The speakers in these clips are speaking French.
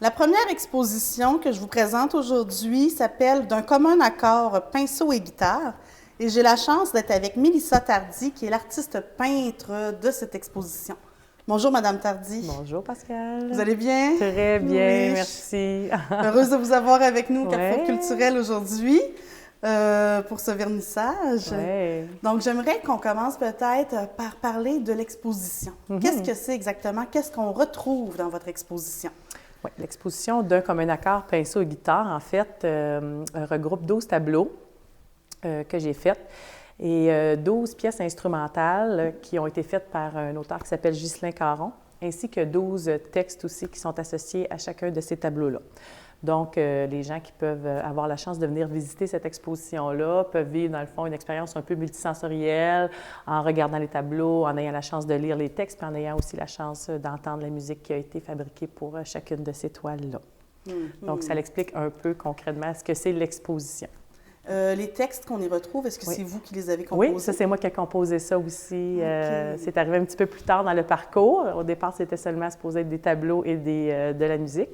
La première exposition que je vous présente aujourd'hui s'appelle « D'un commun accord, pinceau et guitare ». Et j'ai la chance d'être avec Mélissa Tardy, qui est l'artiste peintre de cette exposition. Bonjour, Madame Tardy. Bonjour, Pascal. Vous allez bien? Très bien, Oui. merci. Heureuse de vous avoir avec nous au Carrefour Ouais. culturel aujourd'hui pour ce vernissage. Ouais. Donc, j'aimerais qu'on commence peut-être par parler de l'exposition. Qu'est-ce que c'est exactement? Qu'est-ce qu'on retrouve dans votre exposition? Ouais, l'exposition d'un commun accord, pinceau et guitare, en fait, regroupe 12 tableaux que j'ai faits et 12 pièces instrumentales qui ont été faites par un auteur qui s'appelle Ghislain Caron, ainsi que 12 textes aussi qui sont associés à chacun de ces tableaux-là. Donc, les gens qui peuvent avoir la chance de venir visiter cette exposition-là peuvent vivre, dans le fond, une expérience un peu multisensorielle en regardant les tableaux, en ayant la chance de lire les textes, puis en ayant aussi la chance d'entendre la musique qui a été fabriquée pour chacune de ces toiles-là. Donc, ça l'explique un peu concrètement ce que c'est l'exposition. Les textes qu'on y retrouve, est-ce que c'est vous qui les avez composés? Oui, ça, c'est moi qui ai composé ça aussi. C'est arrivé un petit peu plus tard dans le parcours. Au départ, c'était seulement supposé être des tableaux et de la musique.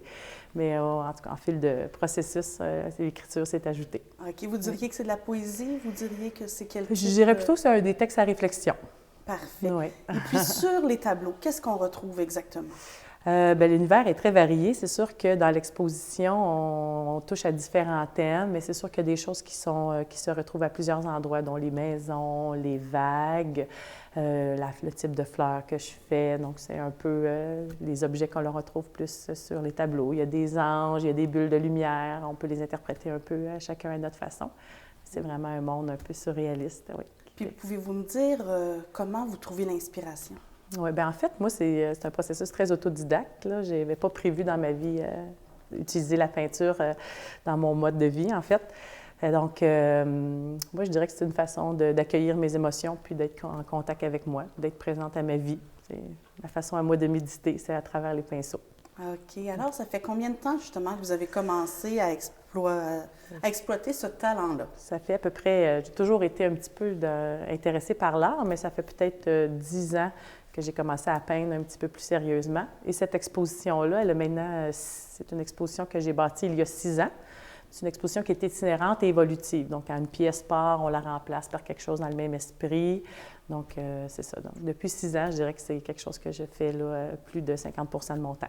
Mais en tout cas, en fil de processus, l'écriture s'est ajoutée. OK. Vous diriez que c'est de la poésie? Vous diriez que c'est quel type? Je dirais plutôt que c'est des textes à réflexion. Parfait. Oui. Et puis, sur les tableaux, qu'est-ce qu'on retrouve exactement? L'univers est très varié. C'est sûr que dans l'exposition, on touche à différents thèmes, mais c'est sûr qu'il y a des choses qui se retrouvent à plusieurs endroits, dont les maisons, les vagues, le type de fleurs que je fais. Donc, c'est un peu les objets qu'on leur retrouve plus sur les tableaux. Il y a des anges, il y a des bulles de lumière. On peut les interpréter un peu chacun à notre façon. C'est vraiment un monde un peu surréaliste, oui. Puis, pouvez-vous me dire comment vous trouvez l'inspiration? Oui, bien en fait, moi, c'est un processus très autodidacte. Je n'avais pas prévu dans ma vie utiliser la peinture dans mon mode de vie, en fait. Donc, moi, je dirais que c'est une façon d'accueillir mes émotions puis d'être en contact avec moi, d'être présente à ma vie. C'est ma façon à moi de méditer, c'est à travers les pinceaux. OK. Alors, ça fait combien de temps, justement, que vous avez commencé à exploiter ce talent-là? Ça fait à peu près, j'ai toujours été un petit peu intéressée par l'art, mais ça fait peut-être 10 ans que j'ai commencé à peindre un petit peu plus sérieusement. Et cette exposition-là, elle a maintenant, c'est une exposition que j'ai bâtie il y a 6 ans. C'est une exposition qui est itinérante et évolutive. Donc, quand une pièce part, on la remplace par quelque chose dans le même esprit. Donc, c'est ça. Donc, depuis 6 ans, je dirais que c'est quelque chose que je fais là, plus de 50 de mon temps.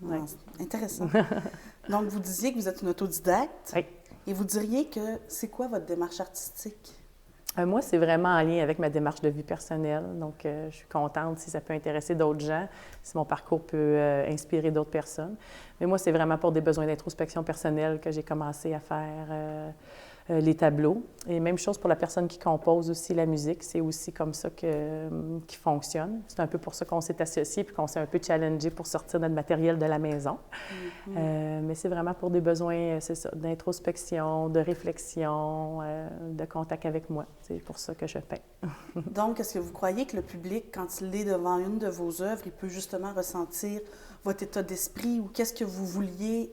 Ouais. Intéressant. Donc, vous disiez que vous êtes une autodidacte. Oui. Et vous diriez que c'est quoi votre démarche artistique? Moi, c'est vraiment en lien avec ma démarche de vie personnelle. Donc, je suis contente si ça peut intéresser d'autres gens, si mon parcours peut inspirer d'autres personnes. Mais moi, c'est vraiment pour des besoins d'introspection personnelle que j'ai commencé à faire les tableaux. Et même chose pour la personne qui compose aussi la musique. C'est aussi comme ça qui fonctionne. C'est un peu pour ça qu'on s'est associés puis qu'on s'est un peu challengé pour sortir notre matériel de la maison. Mais c'est vraiment pour des besoins, c'est ça, d'introspection, de réflexion, de contact avec moi. C'est pour ça que je peins. Donc, est-ce que vous croyez que le public, quand il est devant une de vos œuvres, il peut justement ressentir votre état d'esprit ou qu'est-ce que vous vouliez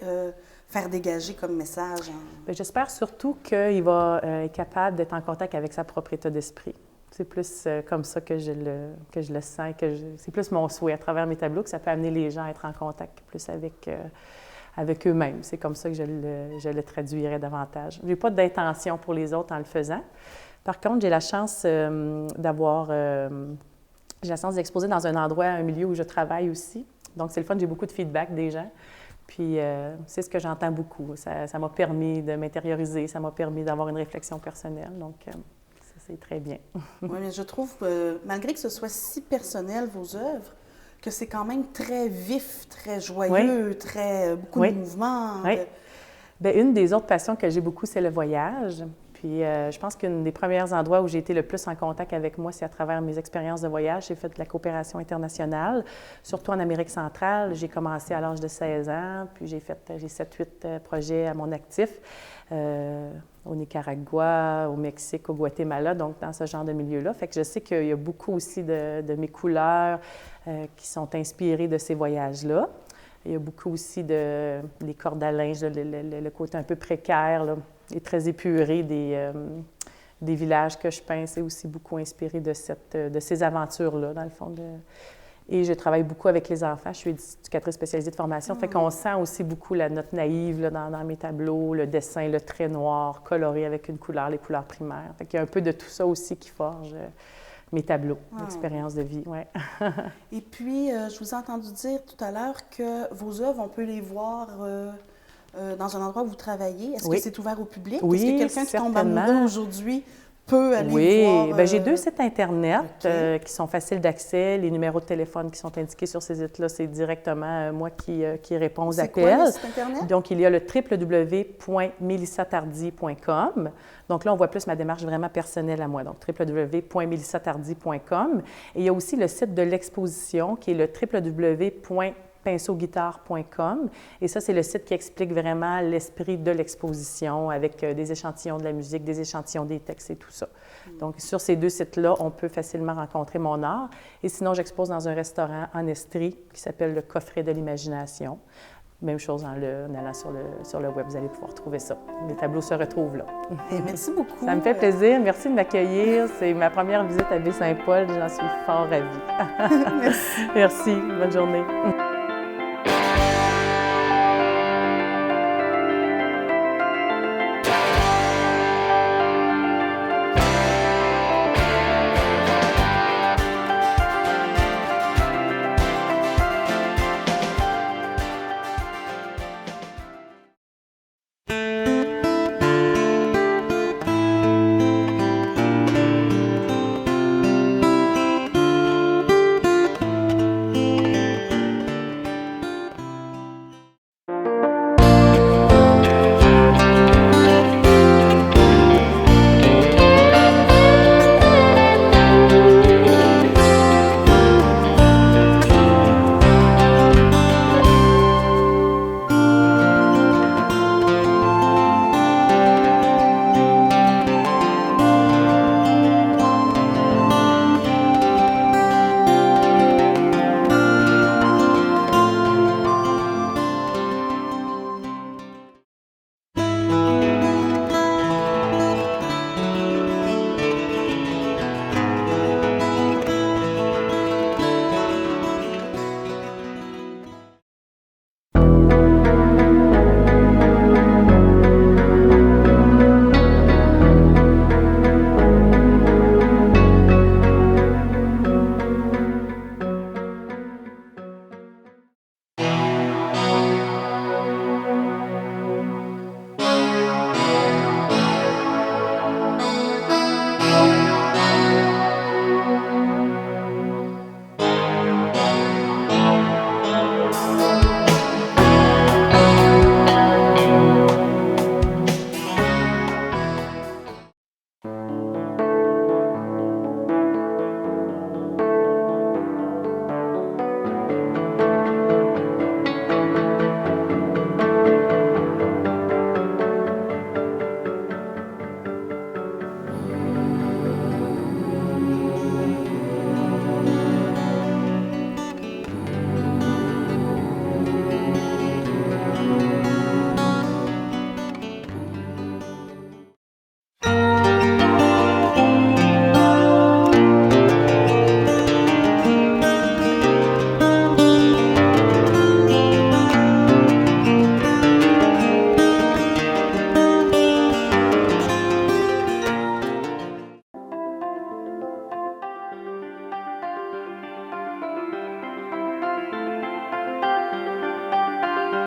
faire dégager comme message? Bien, j'espère surtout qu'il va être capable d'être en contact avec sa propre état d'esprit. C'est plus comme ça que je le sens. C'est plus mon souhait à travers mes tableaux que ça peut amener les gens à être en contact plus avec eux-mêmes. C'est comme ça que je le traduirais davantage. Je n'ai pas d'intention pour les autres en le faisant. Par contre, j'ai la chance d'exposer dans un endroit, un milieu où je travaille aussi. Donc, c'est le fun, j'ai beaucoup de feedback des gens. Puis, c'est ce que j'entends beaucoup. Ça m'a permis de m'intérioriser, ça m'a permis d'avoir une réflexion personnelle. Donc, ça, c'est très bien. Oui, mais je trouve, malgré que ce soit si personnel, vos œuvres, que c'est quand même très vif, très joyeux, oui. Beaucoup de mouvements. Oui. Bien, une des autres passions que j'ai beaucoup, c'est le voyage. Puis, je pense qu'un des premiers endroits où j'ai été le plus en contact avec moi, c'est à travers mes expériences de voyage. J'ai fait de la coopération internationale, surtout en Amérique centrale. J'ai commencé à l'âge de 16 ans, puis j'ai 7-8 projets à mon actif au Nicaragua, au Mexique, au Guatemala, donc dans ce genre de milieu-là. Fait que je sais qu'il y a beaucoup aussi de mes couleurs qui sont inspirées de ces voyages-là. Il y a beaucoup aussi des cordes à linge, le côté un peu précaire, là, et très épuré des villages que je peins. C'est aussi beaucoup inspiré de ces aventures-là, dans le fond. Et je travaille beaucoup avec les enfants. Je suis éducatrice spécialisée de formation. Fait qu'on sent aussi beaucoup la note naïve là, dans mes tableaux, le dessin, le trait noir, coloré avec une couleur, les couleurs primaires. Fait qu'il y a un peu de tout ça aussi qui forge mes tableaux d'expérience de vie. Ouais. Et puis, je vous ai entendu dire tout à l'heure que vos œuvres, on peut les voir dans un endroit où vous travaillez. Est-ce que c'est ouvert au public? Oui, est-ce que quelqu'un qui tombe amoureux aujourd'hui peut aller voir? Oui, bien, j'ai 2 sites Internet qui sont faciles d'accès. Les numéros de téléphone qui sont indiqués sur ces sites-là, c'est directement moi qui réponds aux appels. C'est quoi le site Internet? Donc, il y a le www.melissatardy.com. Donc là, on voit plus ma démarche vraiment personnelle à moi. Donc, www.melissatardy.com. Et il y a aussi le site de l'exposition qui est le www.pinceauguitare.com. Et ça, c'est le site qui explique vraiment l'esprit de l'exposition avec des échantillons de la musique, des échantillons des textes et tout ça. Donc, sur ces 2 sites-là, on peut facilement rencontrer mon art. Et sinon, j'expose dans un restaurant en Estrie qui s'appelle le Coffret de l'imagination. Même chose en allant sur le web, vous allez pouvoir trouver ça. Les tableaux se retrouvent là. Et merci beaucoup. Ça me fait plaisir. Merci de m'accueillir. C'est ma première visite à Baie-Saint-Paul. J'en suis fort ravie. Merci. Merci. Bonne journée.